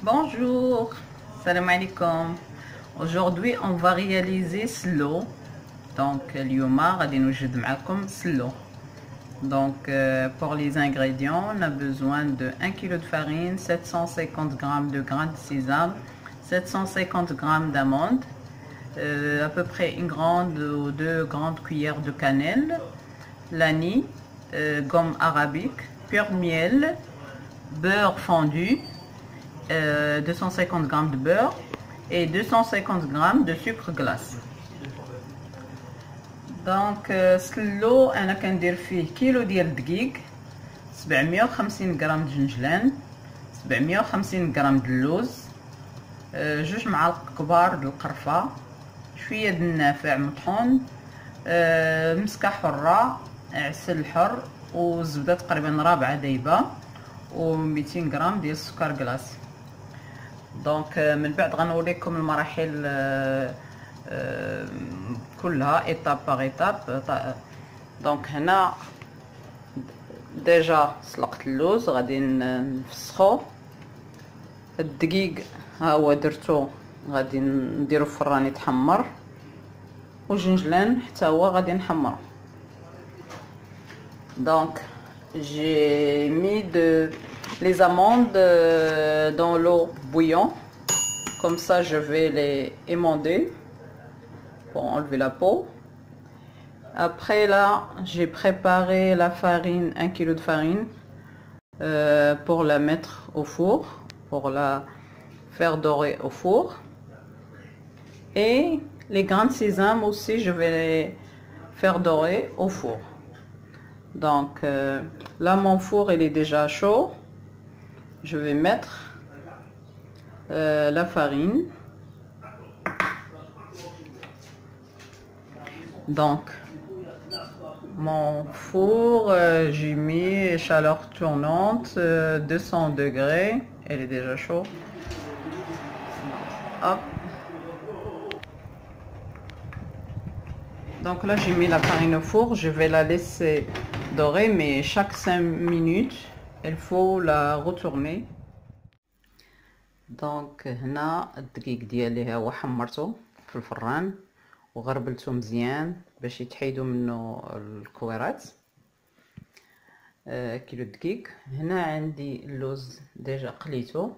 Bonjour, salam alaikum. Aujourd'hui, on va réaliser slow. Donc, اليوم غادي نوجد معكم slow. Donc, pour les ingrédients, on a besoin de 1 kg de farine, 750 g de grains de sésame, 750 g d'amandes, à peu près une grande ou deux grandes cuillères de cannelle, l'anis, gomme arabique, pur miel, beurre fondu, 250 g de beurre et 250 g de sucre glace. دونك سلو انا كندير فيه كيلو ديال الدقيق، 750 غرام دجنجلان، 750 غرام د اللوز، جوج معالق كبار د القرفه، شويه د النافع مطحون، مسكه حره، عسل حر، والزبده تقريبا رابعه دايبه، و 200 غرام ديال السكر كلاص. دونك من بعد غنوريكم المراحل كلها ايطاب باغ ايطاب. دونك هنا ديجا سلقت اللوز، غادي نفسخو. الدقيق ها هو درتو، غادي نديرو في الفران يتحمر، والجنجلان حتى هو غادي نحمرو. دونك j'ai mis les amandes dans l'eau bouillante, comme ça je vais les émonder pour enlever la peau. Après là, j'ai préparé la farine, 1 kg de farine, pour la mettre au four, pour la faire dorer au four. Et les grains de sésame aussi, je vais les faire dorer au four. Donc là, mon four il est déjà chaud. Je vais mettre la farine. Donc mon four, j'ai mis chaleur tournante, 200 degrés, elle est déjà chaude. Hop. Donc là j'ai mis la farine au four, je vais la laisser dorer, mais chaque 5 minutes il faut la retourner. دونك هنا الدقيق ديالي ها هو حمرته في الفران وغربلته مزيان باش يتحيدوا منه الكويرات. كيلو دقيق. هنا عندي اللوز ديجا قليته،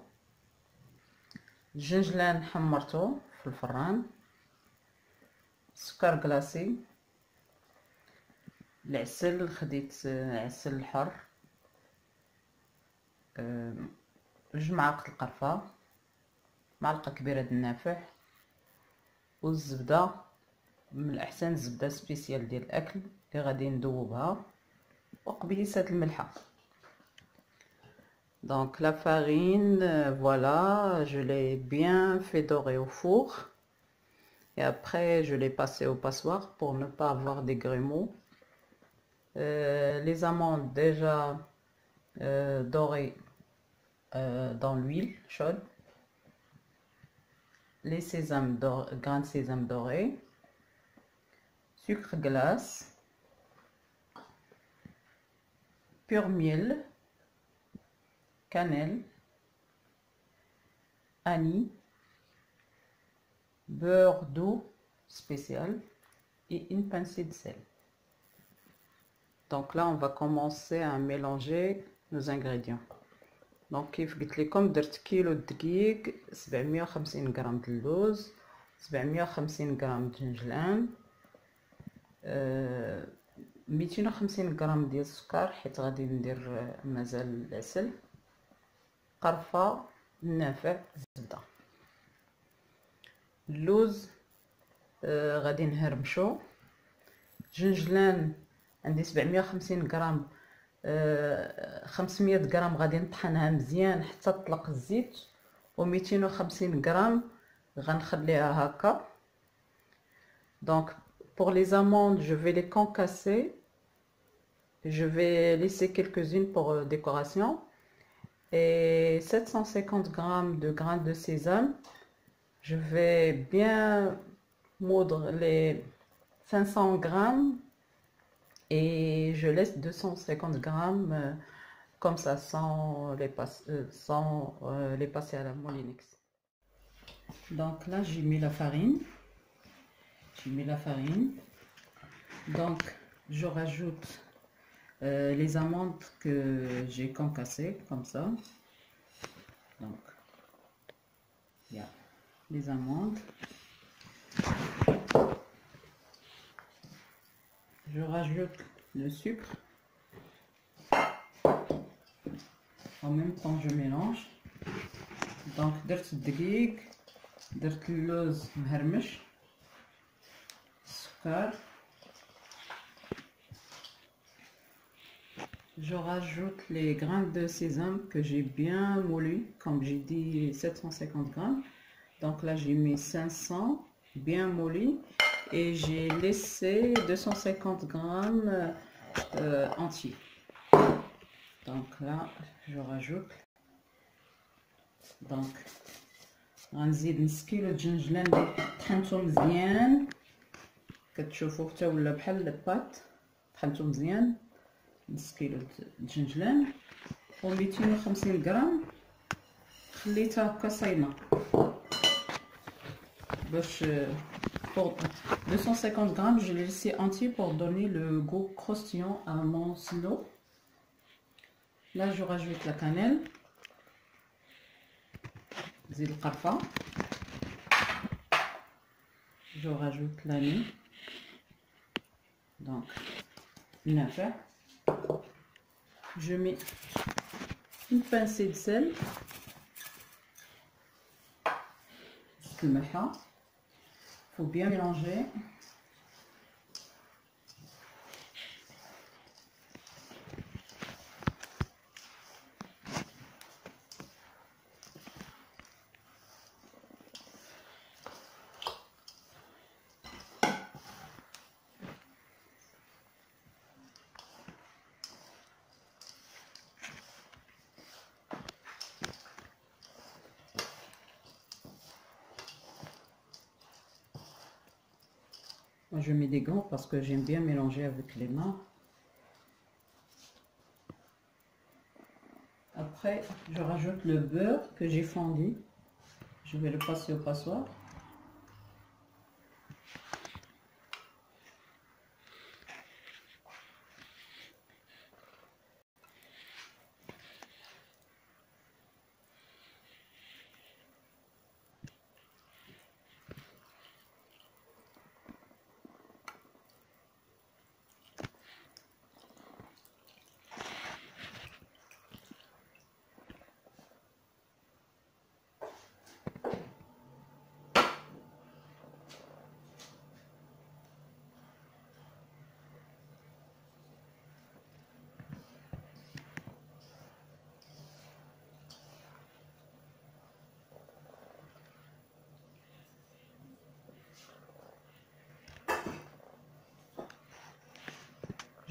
الجنجلان حمرته في الفران، سكر كلاصي، العسل خديت عسل حر، جوج معالق القرفه، معلقه كبيره د النافع، والزبده من الاحسن الزبده سبيسيال ديال الاكل اللي غادي ندوبها، وقبيصه الملحه. Donc la farine, voilà, je l'ai bien fait dorer au four et après je l'ai passé au passoire pour ne pas avoir des grumeaux. Les amandes déjà dorées dans l'huile chaude, les sésames grains de sésame dorés, sucre glace, pur miel, cannelle, anis, beurre doux spécial et une pincée de sel. Donc là on va commencer à mélanger nos ingrédients. دونك كيف قلت لكم درت كيلو دقيق، 750 غرام د اللوز، 750 غرام دجنجلان، 250 غرام ديال السكر حيت غادي ندير مازال العسل، قرفه، النافع، الزبده. اللوز غادي نهرمشو. الجنجلان عندي 750 غرام، 500 غرام غادي نطحنها مزيان حتى تطلق الزيت، و 250 غرام غنخليها هكا. Donc pour les amandes, je vais les concasser, je vais laisser quelques-unes pour décoration, et 750 grammes de grains de sésame, je vais bien moudre les 500 grammes et je laisse 250 grammes comme ça sans les passer à la moulinex. Donc là j'ai mis la farine. Donc je rajoute les amandes que j'ai concassées comme ça. Donc il y a les amandes. Je rajoute le sucre. En même temps je mélange. Donc درت الدقيق، درت اللوز مهرمش، السكر. Je rajoute les grains de sésame que j'ai bien moulu, comme j'ai dit 750 grammes. Donc là j'ai mis 500 bien moulu et j'ai laissé 250 grammes entiers. Donc là je rajoute. Donc غنزيد نص كيلو الجنجلان اللي طحنته مزيان، كتشوفوا حتى ولا بحال الباط، طحنته مزيان. نص كيلو الجنجلان و 250 غرام خليتها هكا صايمه باش pour 250 grammes je l'ai laissé entier pour donner le goût croustillant à mon slow. Là je rajoute la cannelle, زيد القرفه، je rajoute l'anis, donc النافع. Je mets une pincée de sel, الملح. Faut bien mélanger. Moi, je mets des gants parce que j'aime bien mélanger avec les mains. Après, je rajoute le beurre que j'ai fondu. Je vais le passer au passoire.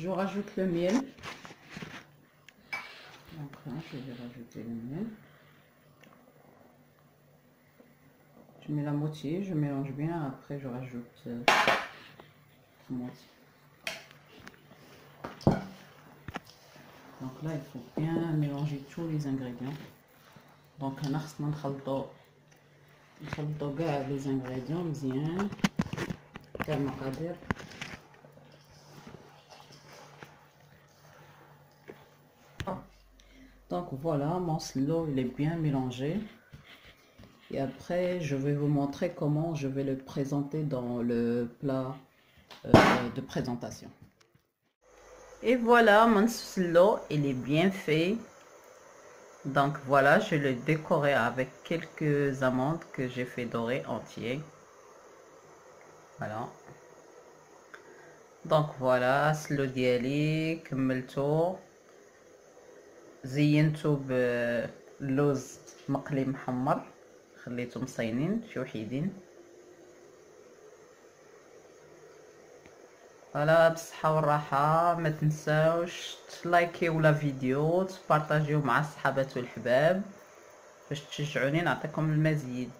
Je rajoute le miel. Donc là, je vais rajouter le miel. Je mets la moitié, je mélange bien. Après, je rajoute la moitié. Donc là, il faut bien mélanger tous les ingrédients. Donc, on a les ingrédients bien. Donc voilà, mon slow il est bien mélangé. Et après, je vais vous montrer comment je vais le présenter dans le plat de présentation. Et voilà, mon slow il est bien fait. Donc voilà, je l'ai décoré avec quelques amandes que j'ai fait dorer entier. Voilà. Donc voilà, slow ديالي كملته زينته باللوز مقلي محمر، خليته مصينين شي وحيدين. فوالا بالصحة والراحة. ما تنساوش تلايكيو لا فيديو، تبارطاجيو مع الصحابات والحباب باش تشجعوني نعطيكم المزيد.